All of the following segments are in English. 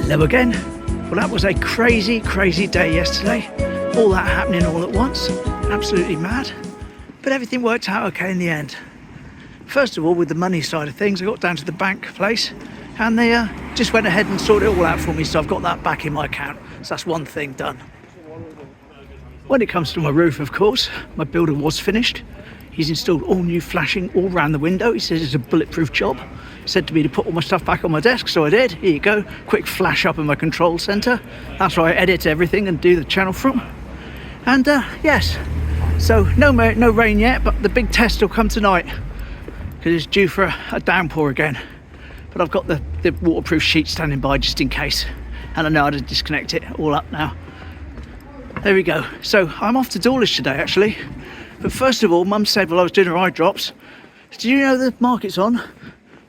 Hello again. Well, that was a crazy day yesterday. All that happening all at once. Absolutely mad. But everything worked out okay in the end. First of all, with the money side of things, I got down to the bank place and they just went ahead and sorted it all out for me, so I've got that back in my account. So that's one thing done. When it comes to my roof, of course, my builder was finished. He's installed all new flashing all around the window. He says it's a bulletproof job. Said to me to put all my stuff back on my desk, so I did. Here you go, quick flash up in my control centre. That's where I edit everything and do the channel from. And yes, so no rain yet, but the big test will come tonight because it's due for a downpour again. But I've got the waterproof sheet standing by just in case, and I know how to disconnect it all up now. There we go. So I'm off to Dawlish today actually. But first of all, Mum said while I was doing her eye drops, "Do you know the market's on?"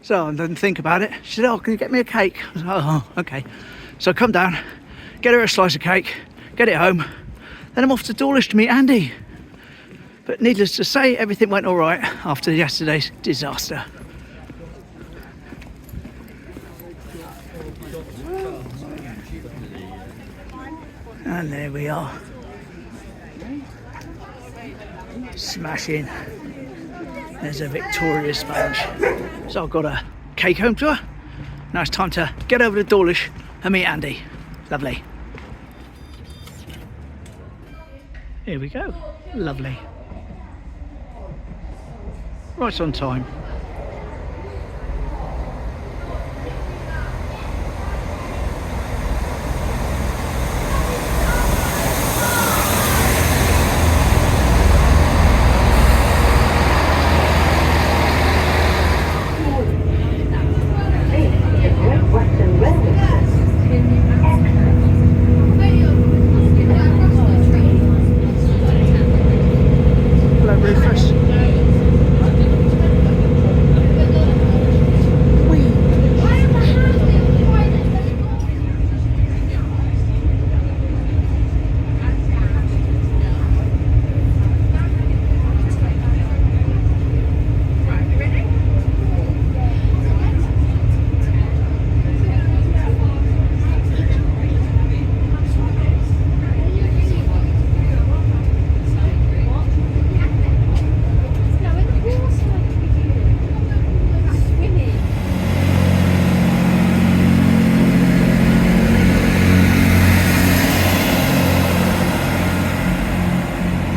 So I didn't think about it. She said, "Oh, can you get me a cake?" I was like, "Oh, okay." So I come down, get her a slice of cake, get it home. Then I'm off to Dawlish to meet Andy. But needless to say, everything went all right after yesterday's disaster. And there we are. Smashing. There's a Victoria sponge. So I've got a cake home to her. Now it's time to get over to Dawlish and meet Andy. Lovely. Here we go. Lovely. Right on time.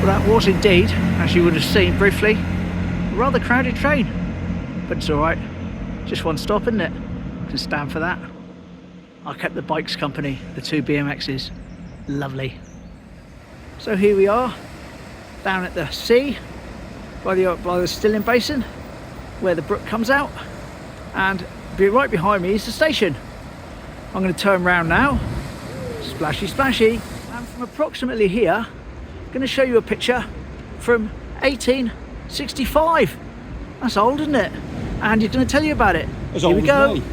That was indeed, as you would have seen briefly, a rather crowded train, but it's alright, just one stop, isn't it? Can stand for that. I kept the bikes company, the two BMXs, lovely. So here we are, down at the sea, by the Stilling Basin, where the brook comes out, and right behind me is the station. I'm going to turn around now, splashy splashy, and from approximately here, I'm going to show you a picture from 1865. That's old, isn't it? And he's going to tell you about it. As Here old we go. as me.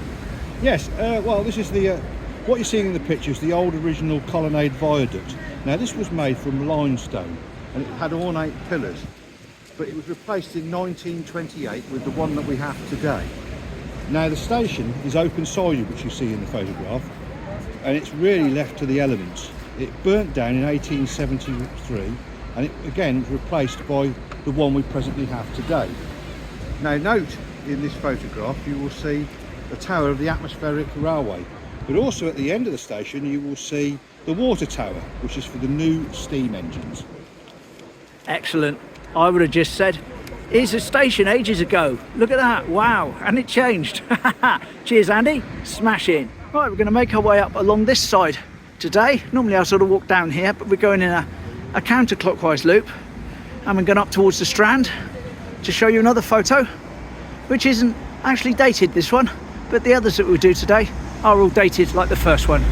Yes, well, this is the what you're seeing in the picture is the old original colonnade viaduct. Now, this was made from limestone and it had ornate pillars, but it was replaced in 1928 with the one that we have today. Now, the station is open-sided, which you see in the photograph, and it's really left to the elements. It burnt down in 1873 and it again was replaced by the one we presently have today. Now note in this photograph you will see the tower of the atmospheric railway, but also at the end of the station you will see the water tower, which is for the new steam engines. Excellent. I would have just said, here's a station ages ago. Look at that, wow, and it changed. Cheers Andy, smash in. Right, we're going to make our way up along this side today. Normally I sort of walk down here, but we're going in a counterclockwise loop and we're going up towards the Strand to show you another photo, which isn't actually dated, this one, but the others that we'll do today are all dated like the first one.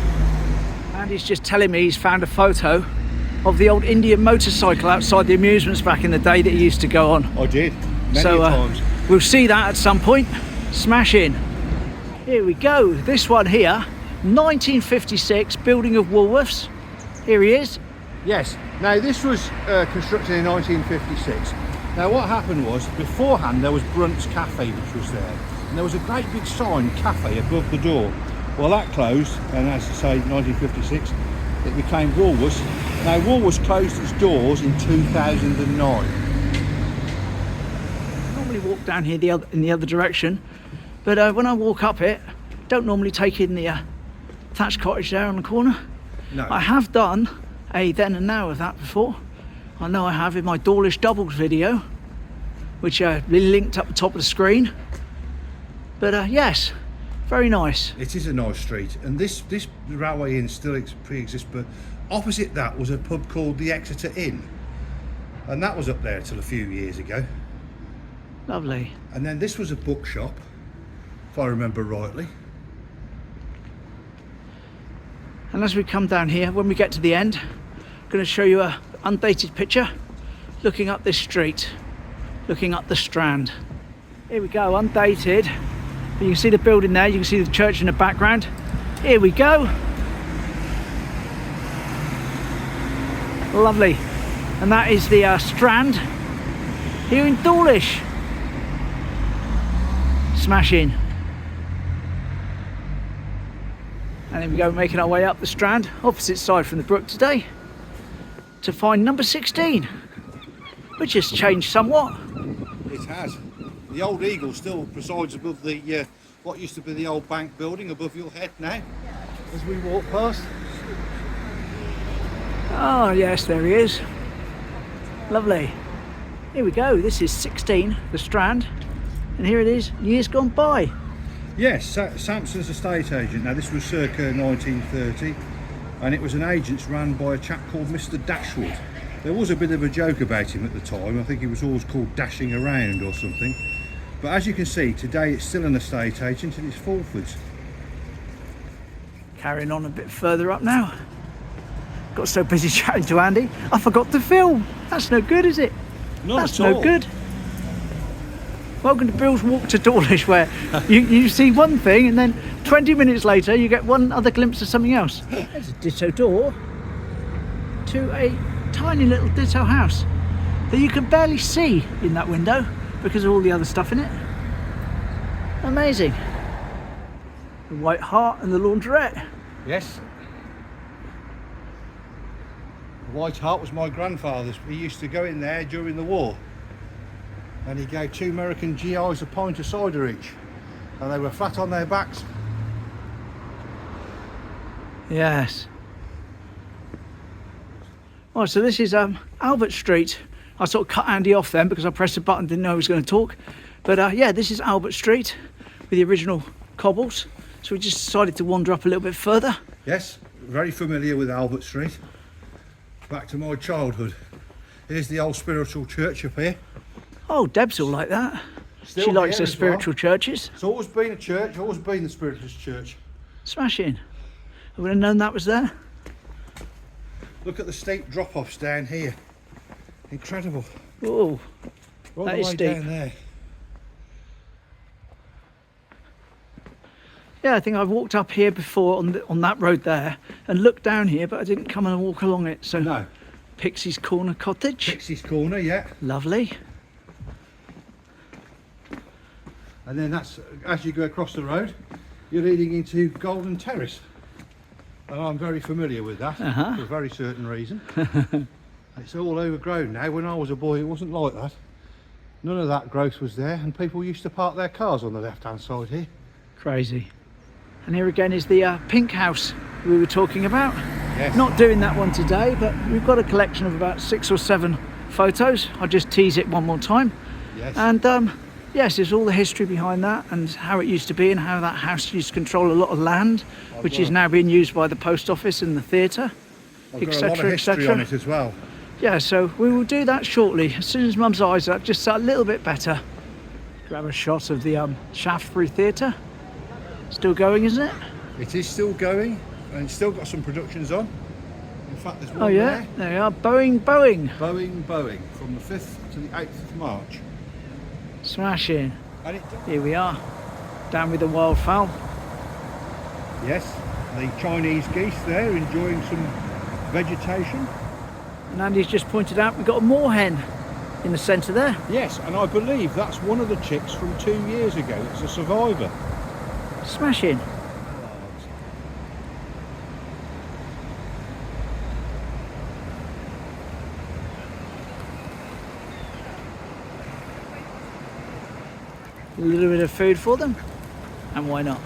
And he's just telling me he's found a photo of the old Indian motorcycle outside the amusements back in the day that he used to go on. I did, many times. We'll see that at some point. Smash in. Here we go, this one here, 1956, building of Woolworths. Here he is. Yes, now this was constructed in 1956. Now what happened was, beforehand there was Brunt's Cafe which was there, and there was a great big sign, cafe, above the door. Well, that closed, and as I say, 1956, it became Woolworths. Now, Woolworths closed its doors in 2009. I normally walk down here in the other direction, but when I walk up it, don't normally take in the thatched cottage there on the corner. No. I have done a then and now of that before. I know I have in my Dawlish doubles video, which linked up the top of the screen. But yes, very nice. It is a nice street, and this railway inn still pre-exists, but opposite that was a pub called the Exeter Inn, and that was up there till a few years ago. Lovely. And then this was a bookshop, if I remember rightly. And as we come down here, when we get to the end, I'm going to show you a undated picture looking up this street, looking up the Strand. Here we go, undated. You can see the building there, you can see the church in the background. Here we go. Lovely. And that is the Strand here in Dawlish. Smashing. And then we go making our way up the Strand, opposite side from the Brook today, to find number 16, which has changed somewhat. It has. The old Eagle still presides above the what used to be the old bank building above your head now, as we walk past. Oh yes, there he is. Lovely. Here we go, this is 16, the Strand, and here it is, years gone by. Yes, Sampson's estate agent. Now this was circa 1930, and it was an agent's run by a chap called Mr. Dashwood. There was a bit of a joke about him at the time. I think he was always called Dashing Around or something. But as you can see, today it's still an estate agent and it's Fulfords. Carrying on a bit further up now. Got so busy chatting to Andy, I forgot to film. That's no good, is it? That's no good. Welcome to Bill's Walk to Dawlish, where you see one thing and then 20 minutes later you get one other glimpse of something else. There's a ditto door to a tiny little ditto house that you can barely see in that window because of all the other stuff in it. Amazing. The White Hart and the laundrette. Yes. The White Hart was my grandfather's. He used to go in there during the war, and he gave 2 American GIs a pint of cider each, and they were flat on their backs. Yes. Oh, so this is Albert Street. I sort of cut Andy off then because I pressed the button, didn't know he was going to talk. But yeah, this is Albert Street with the original cobbles. So we just decided to wander up a little bit further. Yes, very familiar with Albert Street. Back to my childhood. Here's the old spiritual church up here. Oh, Deb's all like that. Still she likes here her as spiritual well. churches. It's always been a church, always been the spiritualist church. Smashing. I would have known that was there. Look at the steep drop-offs down here. Incredible. Oh, Right that the is way steep. down there. Yeah, I think I've walked up here before on that road there and looked down here, but I didn't come and walk along it. So No. Pixie's Corner Cottage. Pixie's Corner, yeah. Lovely. And then that's, as you go across the road, you're leading into Golden Terrace. And I'm very familiar with that for a very certain reason. It's all overgrown now. When I was a boy, it wasn't like that. None of that growth was there, and people used to park their cars on the left-hand side here. Crazy. And here again is the pink house we were talking about. Yes. Not doing that one today, but we've got a collection of about 6 or 7 photos. I'll just tease it one more time. Yes. And yes, there's all the history behind that and how it used to be and how that house used to control a lot of land, which is now being used by the post office and the theatre, I've got a lot etc., of history on etc. it as well. Yeah, so we will do that shortly as soon as Mum's eyes are just a little bit better. Grab a shot of the Shaftesbury Theatre. Still going, isn't it? It is still going, and it's still got some productions on. In fact, there's one Oh yeah, there you are. Boeing. Boeing, from the 5th to the 8th of March. Smashing. And it, Here we are, down with the wildfowl. yes, the Chinese geese there enjoying some vegetation. And Andy's just pointed out we've got a moorhen in the centre there. Yes, and I believe that's one of the chicks from 2 years ago. It's a survivor. Smashing. A little bit of food for them, and why not?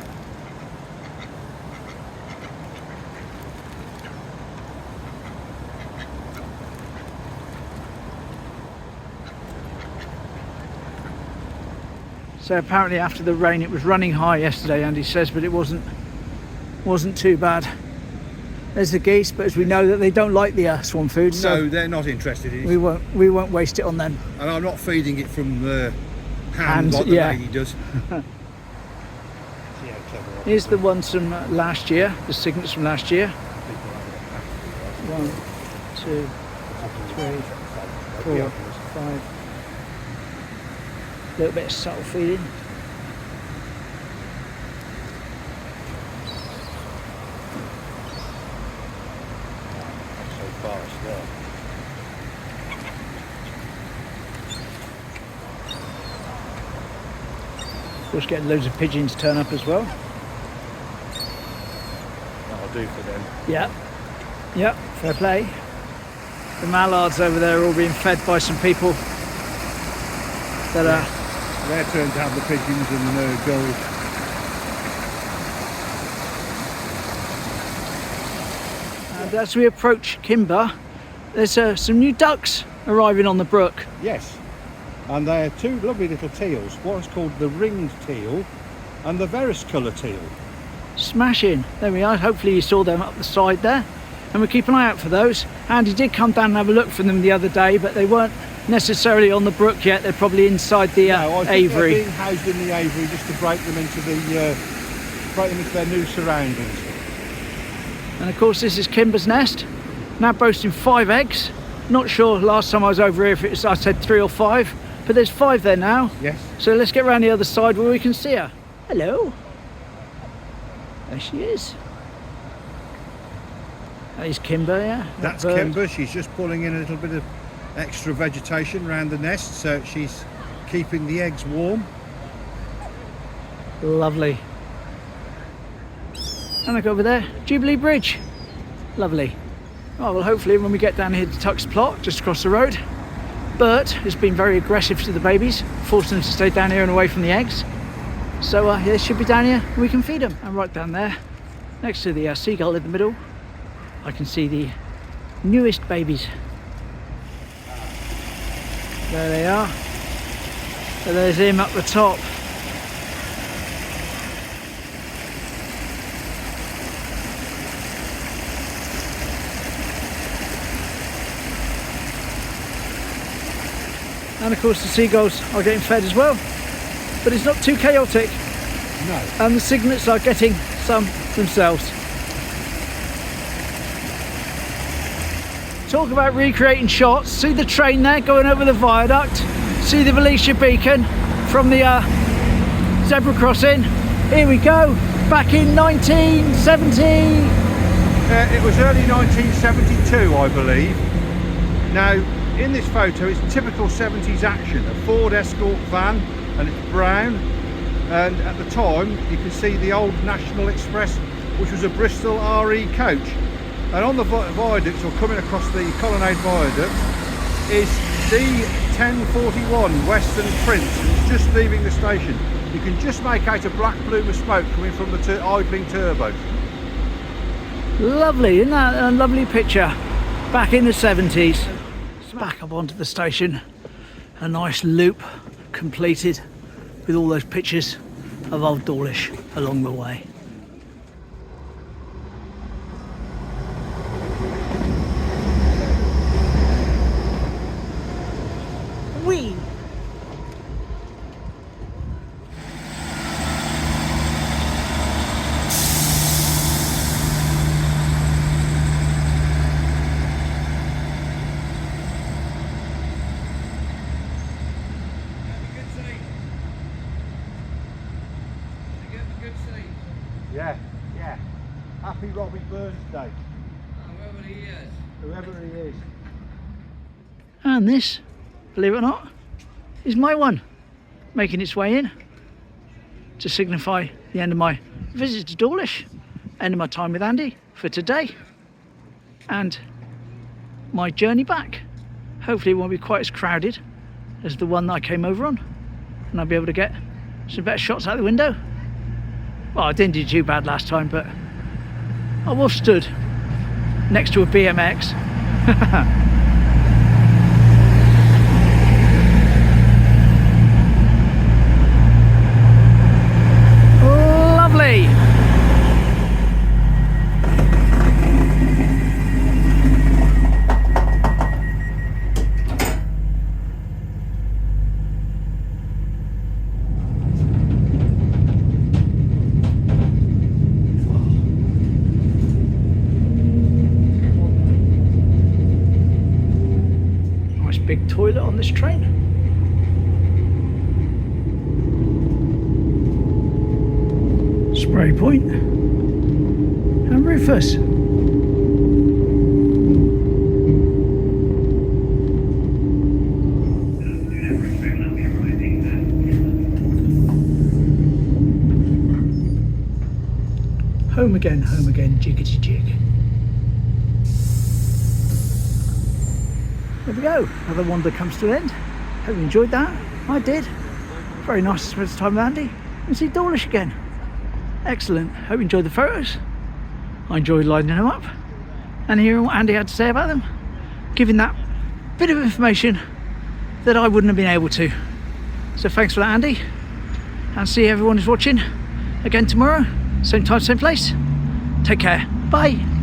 So apparently after the rain, it was running high yesterday, Andy says, but it wasn't too bad. There's the geese, but as we know that they don't like the swan food, so no, they're not interested in it. we won't waste it on them. And I'm not feeding it from the hand like the lady does. Here's the ones from last year, the cygnets from last year. 1, 2, 3, 4, 5. A little bit of subtle feeding. Of course, getting loads of pigeons turn up as well. That'll do for them. Yeah, fair play. The mallards over there are all being fed by some people that are... Their turn to have the pigeons and gulls. And as we approach Kimba, there's some new ducks arriving on the brook. Yes, and they're two lovely little teals. One's called the ringed teal and the varicolour teal. Smashing. There we are. Hopefully you saw them up the side there. And we'll keep an eye out for those. Andy did come down and have a look for them the other day, but they weren't necessarily on the brook yet. They're probably inside the aviary. They're being housed in the aviary just to break them into their new surroundings. And of course this is Kimba's nest, now boasting 5 eggs. Not sure last time I was over here if I said 3 or 5, but there's 5 there now. Yes. So let's get around the other side where we can see her. Hello. There she is. That is Kimba, yeah. That's Kimba. She's just pulling in a little bit of extra vegetation around the nest, so she's keeping the eggs warm. Lovely. And look over there, Jubilee Bridge. Lovely. Oh, well, hopefully when we get down here to Tuck's plot, just across the road, Bert has been very aggressive to the babies, forcing them to stay down here and away from the eggs. So they should be down here and we can feed them. And right down there, next to the seagull in the middle, I can see the newest babies. There they are. So there's him up the top. And of course the seagulls are getting fed as well, but it's not too chaotic. No. And the cygnets are getting some themselves. Talk about recreating shots. See the train there going over the viaduct. See the Valencia beacon from the zebra crossing. Here we go, back in 1970. It was early 1972, I believe. Now, in this photo, it's typical 70s action. A Ford Escort van, and it's brown. And at the time, you can see the old National Express, which was a Bristol RE coach. And on the viaduct, or coming across the Colonnade Viaduct, is D1041 Western Prince. It's just leaving the station. You can just make out a black plume of smoke coming from the idling turbo. Lovely, isn't that a lovely picture? Back in the 70s. Back up onto the station. A nice loop completed with all those pictures of old Dawlish along the way. Whee! Yeah. Happy Robbie Burns Day. Whoever he is. And this, believe it or not, is my one, making its way in to signify the end of my visit to Dawlish, end of my time with Andy for today, and my journey back. Hopefully it won't be quite as crowded as the one that I came over on, and I'll be able to get Some better shots out the window. Well, I didn't do too bad last time, but I was stood next to a BMX. Lovely. Big toilet on this train. Spray point and Rufus. Home again, jiggity jig. There we go, another wander comes to an end. Hope you enjoyed that. I did. Very nice to spend some time with Andy and see Dawlish again. Excellent. Hope you enjoyed the photos. I enjoyed lining them up and hearing what Andy had to say about them, giving that bit of information that I wouldn't have been able to. So thanks for that, Andy, and see everyone who's watching again tomorrow, same time, same place. Take care. Bye.